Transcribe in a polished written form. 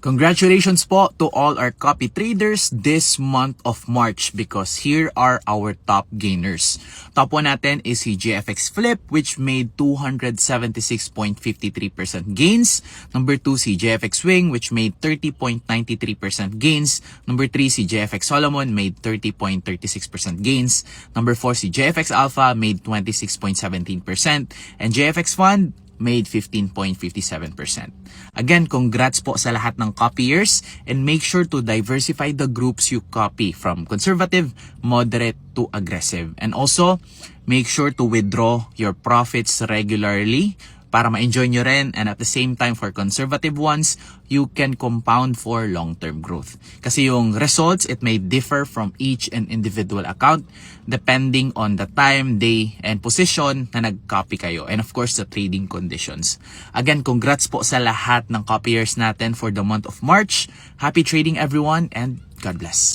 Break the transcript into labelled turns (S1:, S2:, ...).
S1: Congratulations po to all our copy traders this month of March because here are our top gainers. Top 1 natin is si GFX Flip which made 276.53% gains. Number 2 si GFX Swing which made 30.93% gains. Number 3 si GFX Solomon made 30.36% gains. Number 4 si GFX Alpha made 26.17% and GFX Fund made 15.57%. Again, congrats po sa lahat ng copyers and make sure to diversify the groups you copy from conservative, moderate to aggressive. And also, make sure to withdraw your profits regularly para ma-enjoy nyo rin, and at the same time for conservative ones, you can compound for long-term growth. Kasi yung results, it may differ from each and individual account depending on the time, day, and position na nag-copy kayo. And of course, the trading conditions. Again, congrats po sa lahat ng copyers natin for the month of March. Happy trading everyone and God bless.